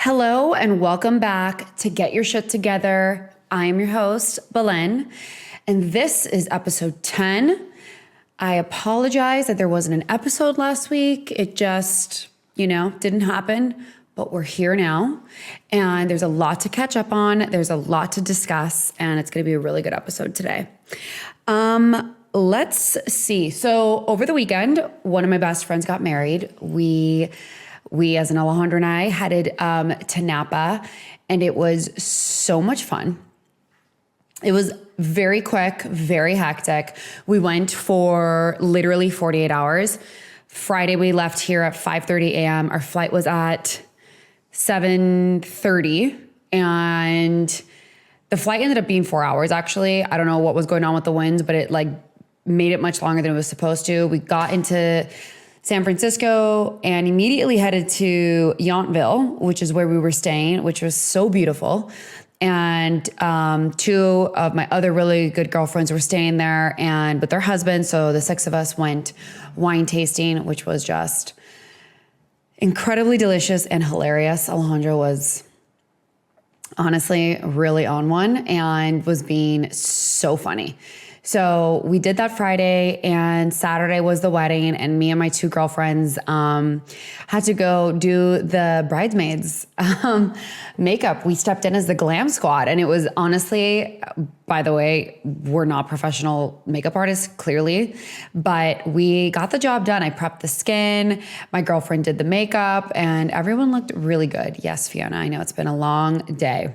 Hello and welcome back to Get Your Shit Together. I am your host, Belen, and this is episode 10. I apologize that there wasn't an episode last week. It just, didn't happen, but we're here now, and there's a lot to catch up on. There's a lot to discuss, and it's going to be a really good episode today. Let's see. So over the weekend, one of my best friends got married. We as in Alejandro and I headed to Napa, and it was so much fun. It was very quick, very hectic. We went for literally 48 hours. Friday, we left here at 5:30 a.m. Our flight was at 7:30, and the flight ended up being 4 hours, actually. I don't know what was going on with the winds, but it made it much longer than it was supposed to. We got into San Francisco and immediately headed to Yountville, which is where we were staying, which was so beautiful. And two of my other really good girlfriends were staying there and with their husbands. So the six of us went wine tasting, which was just incredibly delicious and hilarious. Alejandro was honestly really on one and was being so funny. So we did that Friday, and Saturday was the wedding, and me and my two girlfriends had to go do the bridesmaids makeup. We stepped in as the glam squad, and it was honestly, by the way, we're not professional makeup artists, clearly, but we got the job done. I prepped the skin, my girlfriend did the makeup, and everyone looked really good. Yes, Fiona, I know it's been a long day.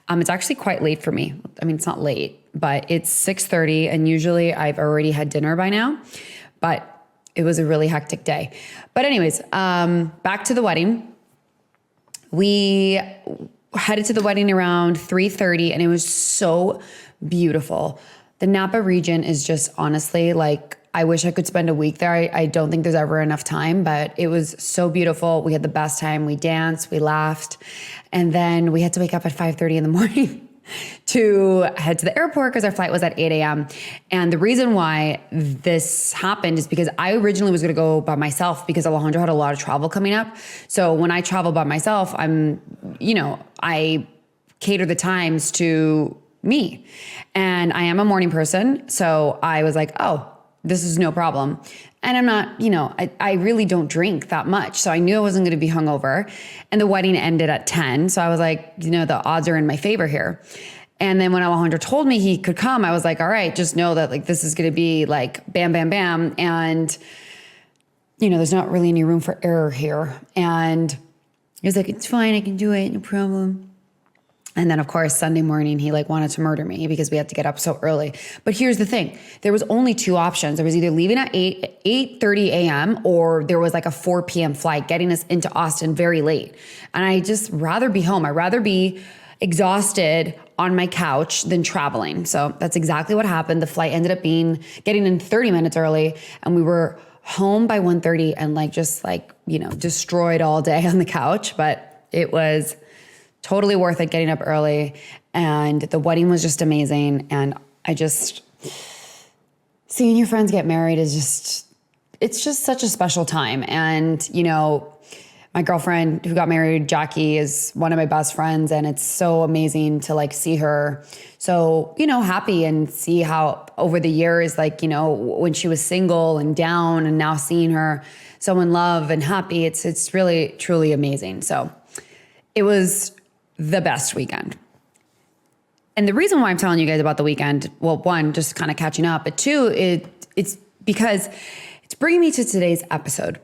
It's actually quite late for me. I mean, it's not late, but it's 6:30, and usually I've already had dinner by now, but it was a really hectic day. But anyways, back to the wedding. We headed to the wedding around 3:30, and it was so beautiful. The Napa region is just honestly I wish I could spend a week there. I don't think there's ever enough time, but it was so beautiful. We had the best time. We danced, we laughed, and then we had to wake up at 5:30 in the morning to head to the airport because our flight was at 8 a.m. And the reason why this happened is because I originally was going to go by myself because Alejandro had a lot of travel coming up. So when I travel by myself, I cater the times to me. And I am a morning person. So I was like, oh, this is no problem. And I'm not, I really don't drink that much. So I knew I wasn't going to be hungover. And the wedding ended at 10. So I was like, the odds are in my favor here. And then when Alejandro told me he could come, I was like, all right, just know that this is going to be bam, bam, bam. And, there's not really any room for error here. And he was like, it's fine. I can do it. No problem. And then, of course, Sunday morning, he wanted to murder me because we had to get up so early. But here's the thing. There was only two options. There was either leaving at 8:30 a.m. or there was a 4 p.m. flight getting us into Austin very late. And I just rather be home. I'd rather be exhausted on my couch than traveling. So that's exactly what happened. The flight ended up getting in 30 minutes early, and we were home by 1:30 and destroyed all day on the couch. But it was totally worth it getting up early, and the wedding was just amazing. And seeing your friends get married it's just such a special time. And, my girlfriend who got married, Jackie, is one of my best friends, and it's so amazing to see her so, happy and see how over the years, when she was single and down and now seeing her so in love and happy, it's really, truly amazing. So it was the best weekend. And the reason why I'm telling you guys about the weekend, well, one, just kind of catching up, but two, it's because it's bringing me to today's episode.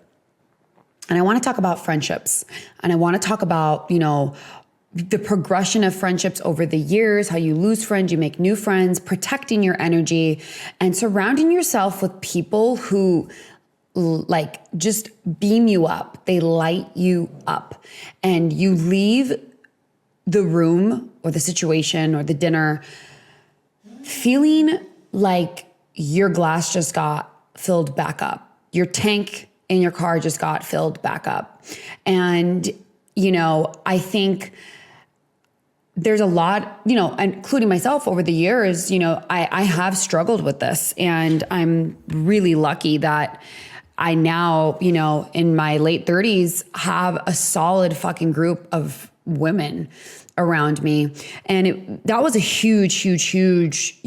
And I want to talk about friendships. And I want to talk about, the progression of friendships over the years, how you lose friends, you make new friends, protecting your energy, and surrounding yourself with people who just beam you up. They light you up. And you leave the room or the situation or the dinner feeling like your glass just got filled back up. Your tank in your car just got filled back up. And, I think there's a lot, including myself over the years, I have struggled with this, and I'm really lucky that I now, in my late 30s, have a solid fucking group of women around me. And that was a huge, huge, huge,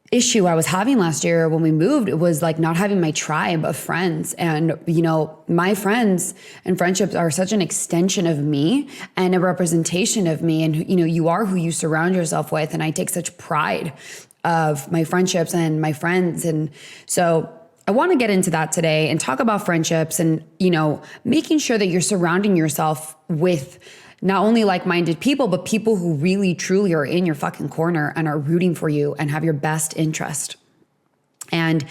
issue I was having last year when we moved. It was like not having my tribe of friends. And, my friends and friendships are such an extension of me and a representation of me. And, you are who you surround yourself with. And I take such pride of my friendships and my friends. And so I want to get into that today and talk about friendships and, making sure that you're surrounding yourself with not only like-minded people, but people who really, truly are in your fucking corner and are rooting for you and have your best interest. And,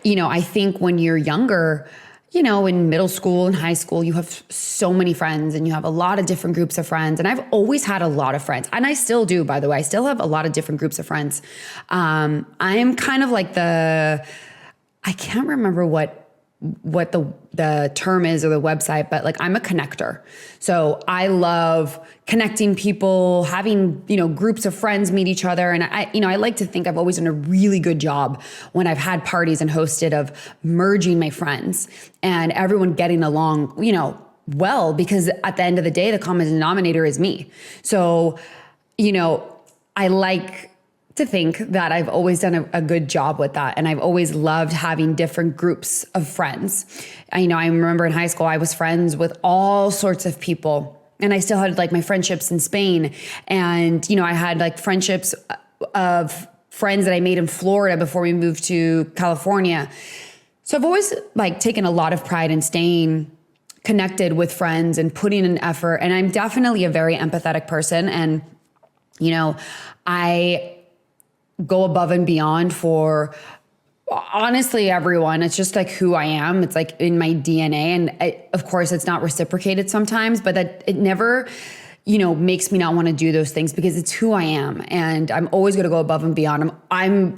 I think when you're younger, in middle school and high school, you have so many friends and you have a lot of different groups of friends. And I've always had a lot of friends, and I still do, by the way. I still have a lot of different groups of friends. I am kind of like I can't remember what the term is or the website, but like I'm a connector. So I love connecting people, having, groups of friends meet each other. And I like to think I've always done a really good job when I've had parties and hosted of merging my friends and everyone getting along, well, because at the end of the day, the common denominator is me. So, I like to think that I've always done a good job with that. And I've always loved having different groups of friends. I remember in high school, I was friends with all sorts of people, and I still had like my friendships in Spain. And, I had like friendships of friends that I made in Florida before we moved to California. So I've always like taken a lot of pride in staying connected with friends and putting in effort. And I'm definitely a very empathetic person. And, I go above and beyond for honestly everyone. It's just like who I am. It's like in my DNA. And of course it's not reciprocated sometimes, but that it never, makes me not want to do those things because it's who I am. And I'm always going to go above and beyond.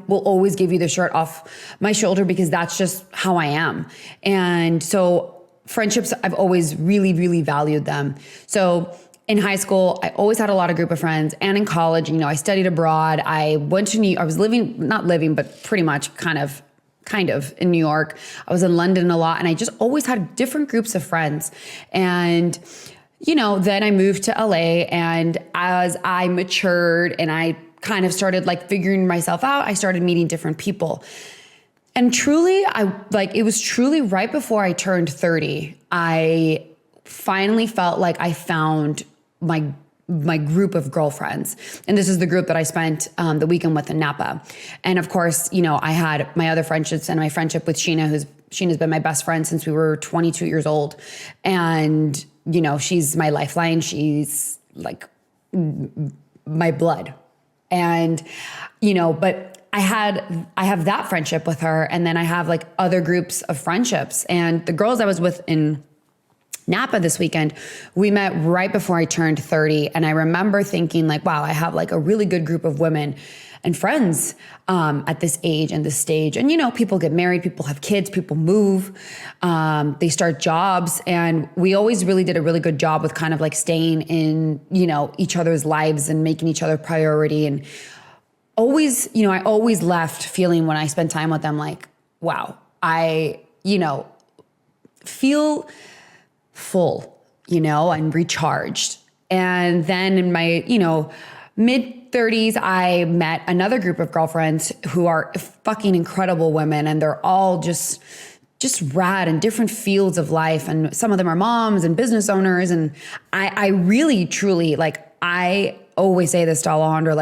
Will always give you the shirt off my shoulder because that's just how I am. And so friendships, I've always really, really valued them. So in high school, I always had a lot of group of friends, and in college, I studied abroad. I went to I was not living, but pretty much kind of in New York. I was in London a lot, and I just always had different groups of friends. And, then I moved to LA, and as I matured and I kind of started like figuring myself out, I started meeting different people. And truly, it was truly right before I turned 30, I finally felt like I found my group of girlfriends. And this is the group that I spent the weekend with in Napa. And of course, I had my other friendships and my friendship with Sheena, Sheena's been my best friend since we were 22 years old. And, she's my lifeline. She's like my blood. And, but I have that friendship with her. And then I have like other groups of friendships, and the girls I was with in Napa this weekend, we met right before I turned 30. And I remember thinking like, wow, I have like a really good group of women and friends at this age and this stage. And, people get married, people have kids, people move, they start jobs. And we always really did a really good job with kind of like staying in, each other's lives and making each other priority. And always, I always left feeling when I spent time with them like, wow, I, feel full, and recharged. And then in my, mid 30s, I met another group of girlfriends who are fucking incredible women. And they're all just rad in different fields of life. And some of them are moms and business owners. And I really, truly, I always say this to Alejandro,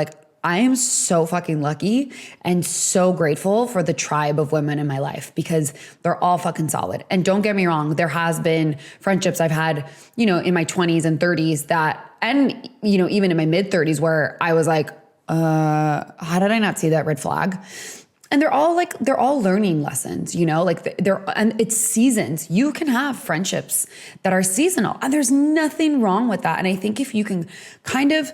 I am so fucking lucky and so grateful for the tribe of women in my life because they're all fucking solid. And don't get me wrong, there has been friendships I've had, in my 20s and 30s and even in my mid 30s where I was like, how did I not see that red flag? And they're all learning lessons, and it's seasons. You can have friendships that are seasonal, and there's nothing wrong with that. And I think if you can kind of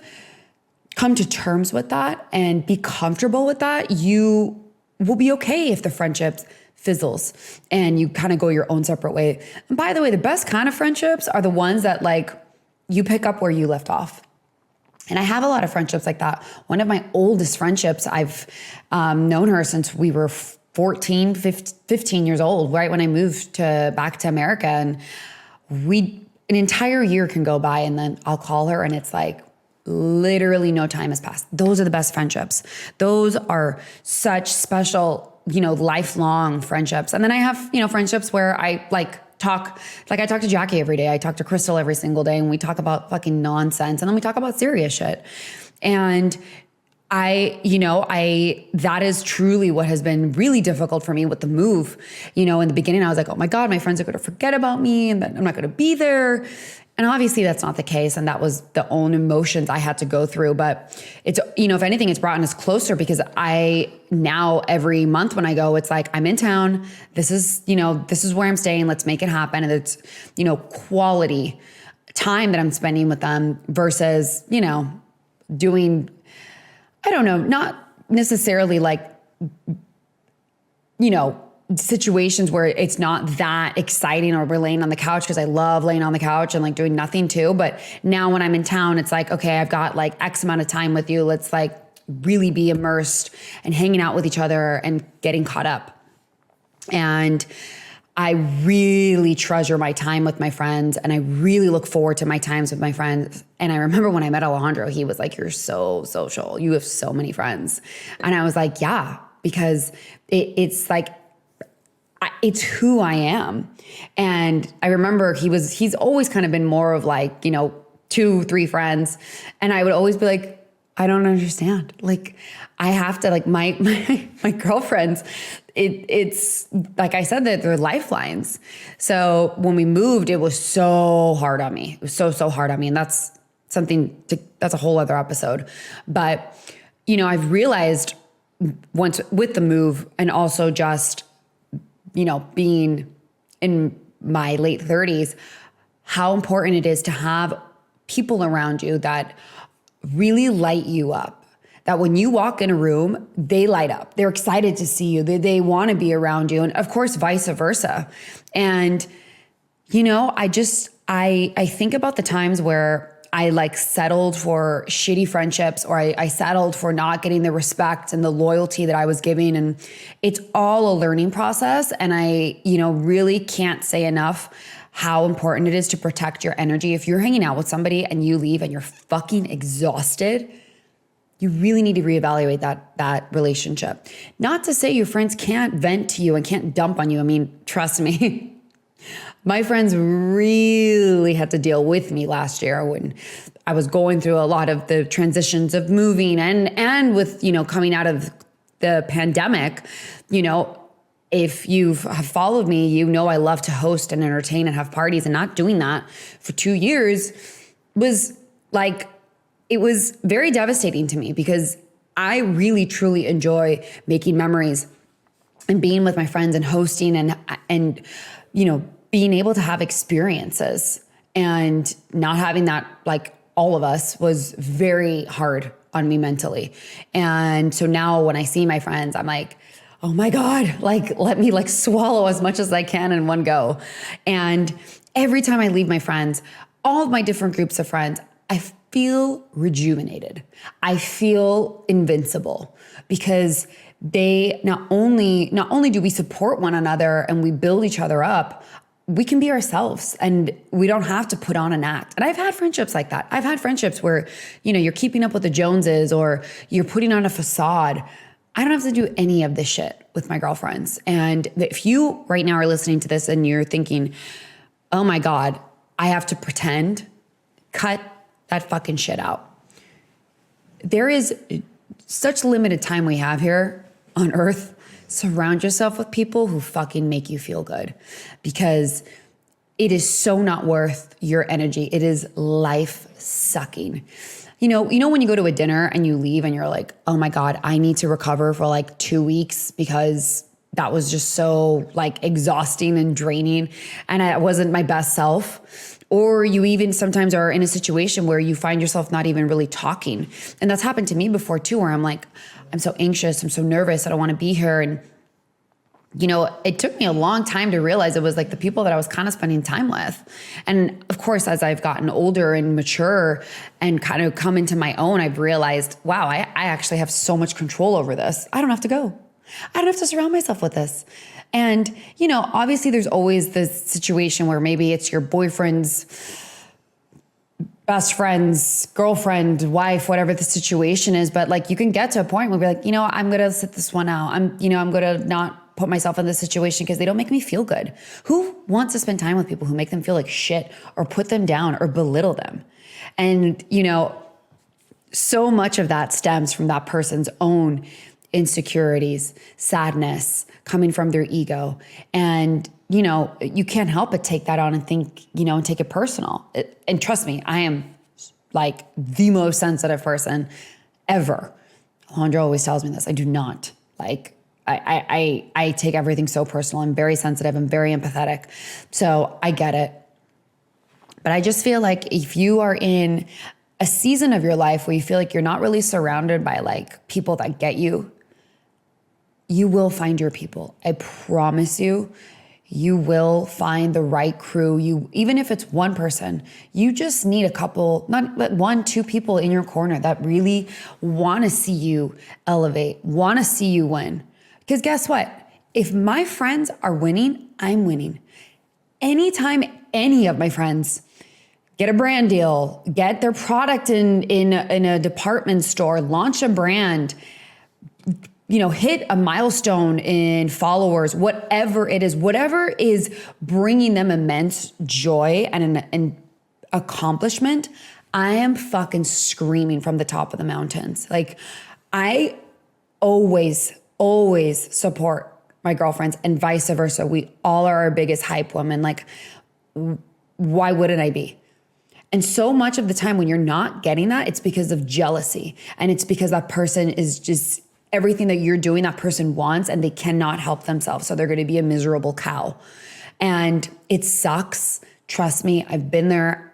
come to terms with that and be comfortable with that, you will be okay if the friendship fizzles and you kind of go your own separate way. And by the way, the best kind of friendships are the ones that you pick up where you left off. And I have a lot of friendships like that. One of my oldest friendships, I've known her since we were 14, 15 years old, right when I moved back to America. And an entire year can go by and then I'll call her and it's like literally no time has passed. Those are the best friendships. Those are such special, lifelong friendships. And then I have, friendships where I talk to Jackie every day. I talk to Crystal every single day and we talk about fucking nonsense. And then we talk about serious shit. And that is truly what has been really difficult for me with the move. In the beginning, I was like, oh my God, my friends are going to forget about me and that I'm not going to be there. And obviously that's not the case. And that was the own emotions I had to go through. But it's, if anything, it's brought us closer because now every month when I go, it's like, I'm in town. This is where I'm staying. Let's make it happen. And it's, quality time that I'm spending with them versus, doing, I don't know, not necessarily situations where it's not that exciting or we're laying on the couch because I love laying on the couch and doing nothing too. But now when I'm in town, it's like, okay, I've got X amount of time with you. Let's really be immersed and hanging out with each other and getting caught up. And I really treasure my time with my friends and I really look forward to my times with my friends. And I remember when I met Alejandro, he was like, you're so social. You have so many friends. And I was like, yeah, because it's who I am. And I remember he's always kind of been more of 2-3 friends. And I would always be like, I don't understand. I have to my girlfriends, it's like I said, that they're lifelines. So when we moved, it was so hard on me. It was so hard on me. And that's a whole other episode. But, I've realized once with the move and also just, being in my late 30s, how important it is to have people around you that really light you up. That when you walk in a room, they light up. They're excited to see you. They want to be around you. And of course, vice versa. And, I think about the times where I settled for shitty friendships or I settled for not getting the respect and the loyalty that I was giving. And it's all a learning process. And I, really can't say enough how important it is to protect your energy. If you're hanging out with somebody and you leave and you're fucking exhausted, you really need to reevaluate that relationship. Not to say your friends can't vent to you and can't dump on you. I mean, trust me. My friends really had to deal with me last year when I was going through a lot of the transitions of moving and with, coming out of the pandemic. If you have followed me, I love to host and entertain and have parties, and not doing that for 2 years was it was very devastating to me because I really, truly enjoy making memories and being with my friends and hosting and being able to have experiences, and not having that, all of us, was very hard on me mentally. And so now when I see my friends, I'm like, oh my God, let me swallow as much as I can in one go. And every time I leave my friends, all of my different groups of friends, I feel rejuvenated. I feel invincible because they not only do we support one another and we build each other up, we can be ourselves and we don't have to put on an act. And I've had friendships like that. I've had friendships where, you're keeping up with the Joneses or you're putting on a facade. I don't have to do any of this shit with my girlfriends. And if you right now are listening to this and you're thinking, oh my God, I have to pretend, cut that fucking shit out. There is such limited time we have here on earth. Surround yourself with people who fucking make you feel good, because it is so not worth your energy. It is life sucking. When you go to a dinner and you leave and you're like, oh my God, I need to recover for 2 weeks because that was just so exhausting and draining and I wasn't my best self. Or you even sometimes are in a situation where you find yourself not even really talking. And that's happened to me before too, where I'm like, I'm so anxious, I'm so nervous, I don't want to be here. And, it took me a long time to realize it was the people that I was kind of spending time with. And of course, as I've gotten older and mature and kind of come into my own, I've realized, wow, I actually have so much control over this. I don't have to go. I don't have to surround myself with this. And, obviously there's always this situation where maybe it's your boyfriend's best friend's girlfriend, wife, whatever the situation is. But like, you can get to a point where you're like, I'm going to sit this one out. I'm going to not put myself in this situation because they don't make me feel good. Who wants to spend time with people who make them feel like shit or put them down or belittle them? And, so much of that stems from that person's own insecurities, sadness coming from their ego. And, you can't help but take that on and think, and take it personal. And trust me, I am like the most sensitive person ever. Alejandra always tells me this. I do not like, I take everything so personal. I'm very sensitive. I'm very empathetic. So I get it. But I just feel like if you are in a season of your life where you feel like you're not really surrounded by like people that get you, you will find your people. I promise you, you will find the right crew. Even if it's one person, you just need a couple, not one, two people in your corner that really want to see you elevate, want to see you win. Because guess what? If my friends are winning, I'm winning. Anytime any of my friends get a brand deal, get their product in a department store, launch a brand, hit a milestone in followers, whatever it is, whatever is bringing them immense joy and an accomplishment, I am fucking screaming from the top of the mountains. Like, I always support my girlfriends and vice versa. We all are our biggest hype women. Like, why wouldn't I be? And so much of the time when you're not getting that, it's because of jealousy. And it's because that person is just everything that you're doing, that person wants, and they cannot help themselves. So they're going to be a miserable cow. And it sucks. Trust me, I've been there.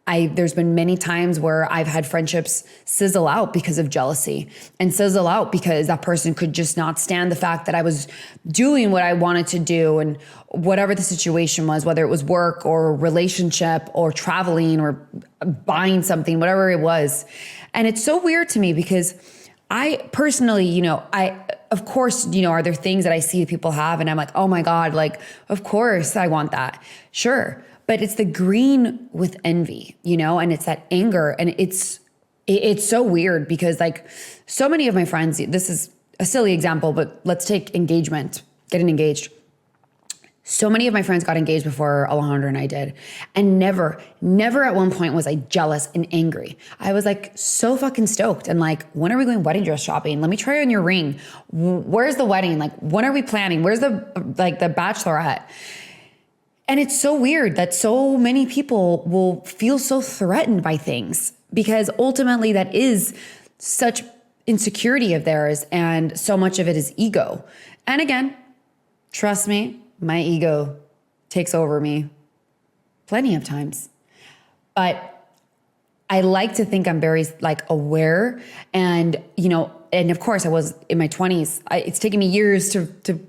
There's been many times where I've had friendships sizzle out because of jealousy and sizzle out because that person could just not stand the fact that I was doing what I wanted to do, and whatever the situation was, whether it was work or relationship or traveling or buying something, whatever it was. And it's so weird to me because I personally, of course, are there things that I see people have and I'm like, oh my God, like, of course I want that. Sure. But it's the green with envy, and it's that anger. And it's so weird because like so many of my friends, this is a silly example, but let's take engagement, getting engaged. So many of my friends got engaged before Alejandra and I did. And never at one point was I jealous and angry. I was like so fucking stoked. And like, when are we going wedding dress shopping? Let me try on your ring. Where's the wedding? Like, when are we planning? Where's the bachelorette? And it's so weird that so many people will feel so threatened by things because ultimately that is such insecurity of theirs, and so much of it is ego. And again, trust me, my ego takes over me plenty of times. But I like to think I'm very like aware, and and of course I was in my 20s. It's taken me years to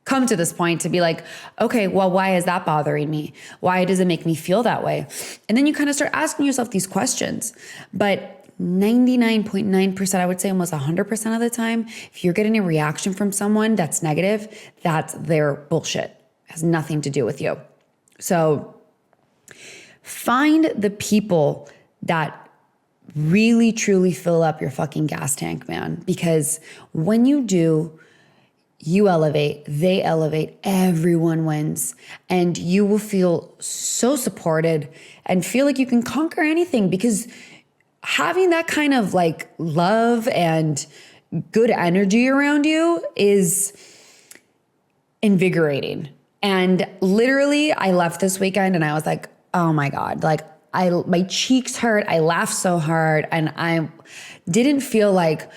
come to this point to be like, okay, well, why is that bothering me? Why does it make me feel that way? And then you kind of start asking yourself these questions. But 99.9%, I would say almost 100% of the time, if you're getting a reaction from someone that's negative, that's their bullshit. It has nothing to do with you. So find the people that really, truly fill up your fucking gas tank, man. Because when you do, you elevate, they elevate, everyone wins. And you will feel so supported and feel like you can conquer anything, because having that kind of like love and good energy around you is invigorating. And literally I left this weekend and I was like, oh my God, like my cheeks hurt. I laughed so hard and I didn't feel like,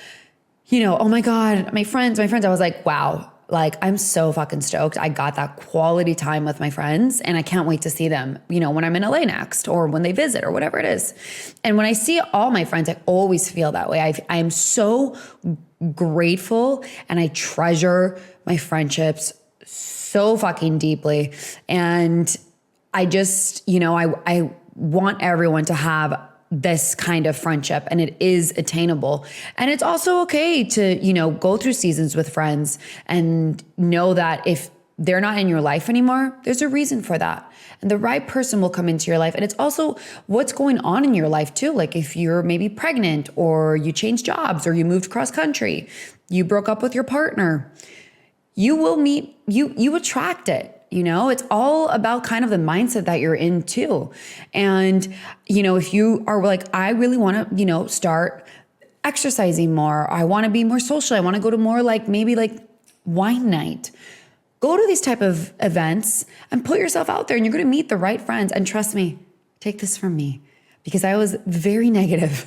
oh my God, my friends. I was like, wow, like I'm so fucking stoked. I got that quality time with my friends and I can't wait to see them, when I'm in LA next or when they visit or whatever it is. And when I see all my friends, I always feel that way. I'm so grateful and I treasure my friendships so fucking deeply. And I just, I want everyone to have this kind of friendship, and it is attainable. And it's also okay to, go through seasons with friends and know that if they're not in your life anymore, there's a reason for that. And the right person will come into your life. And it's also what's going on in your life too. Like if you're maybe pregnant or you changed jobs or you moved cross country, you broke up with your partner, you will meet, you attract it. It's all about kind of the mindset that you're in too. And, if you are like, I really want to, start exercising more. I want to be more social. I want to go to more maybe wine night. Go to these type of events and put yourself out there, and you're going to meet the right friends. And trust me, take this from me, because I was very negative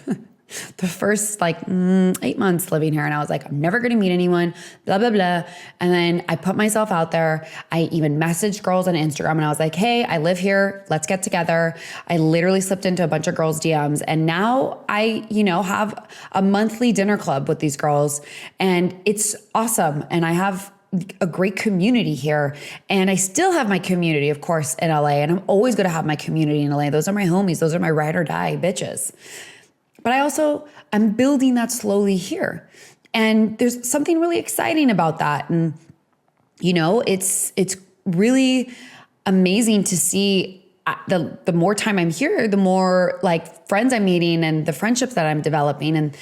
the first 8 months living here. And I was like, I'm never going to meet anyone, blah, blah, blah. And then I put myself out there. I even messaged girls on Instagram and I was like, hey, I live here. Let's get together. I literally slipped into a bunch of girls' DMs. And now I, have a monthly dinner club with these girls, and it's awesome. And I have a great community here. And I still have my community, of course, in LA. And I'm always going to have my community in LA. Those are my homies. Those are my ride or die bitches. But I'm building that slowly here. And there's something really exciting about that. And, it's really amazing to see the more time I'm here, the more friends I'm meeting and the friendships that I'm developing. And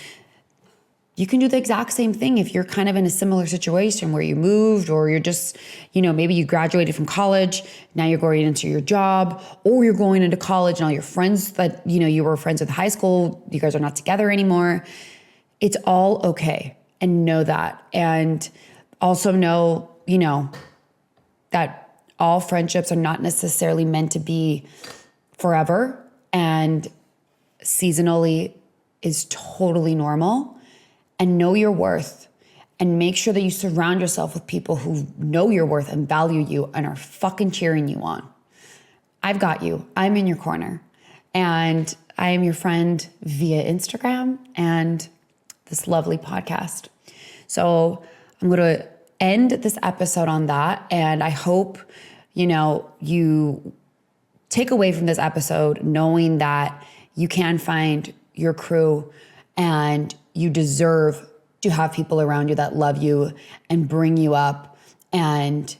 you can do the exact same thing if you're kind of in a similar situation where you moved, or you're just, maybe you graduated from college, now you're going into your job, or you're going into college and all your friends that, you were friends with high school, you guys are not together anymore. It's all okay. And know that. And also know, that all friendships are not necessarily meant to be forever, and seasonally is totally normal. And know your worth, and make sure that you surround yourself with people who know your worth and value you and are fucking cheering you on. I've got you. I'm in your corner. And I am your friend via Instagram and this lovely podcast. So I'm going to end this episode on that. And I hope, you take away from this episode knowing that you can find your crew, and you deserve to have people around you that love you and bring you up and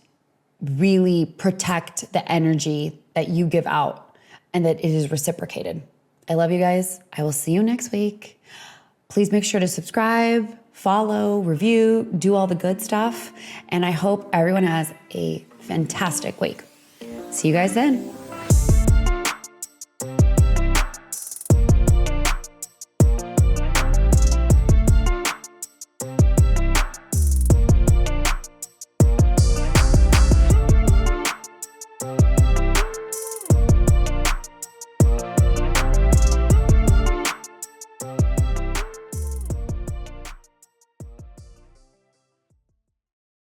really protect the energy that you give out, and that it is reciprocated. I love you guys. I will see you next week. Please make sure to subscribe, follow, review, do all the good stuff. And I hope everyone has a fantastic week. See you guys then.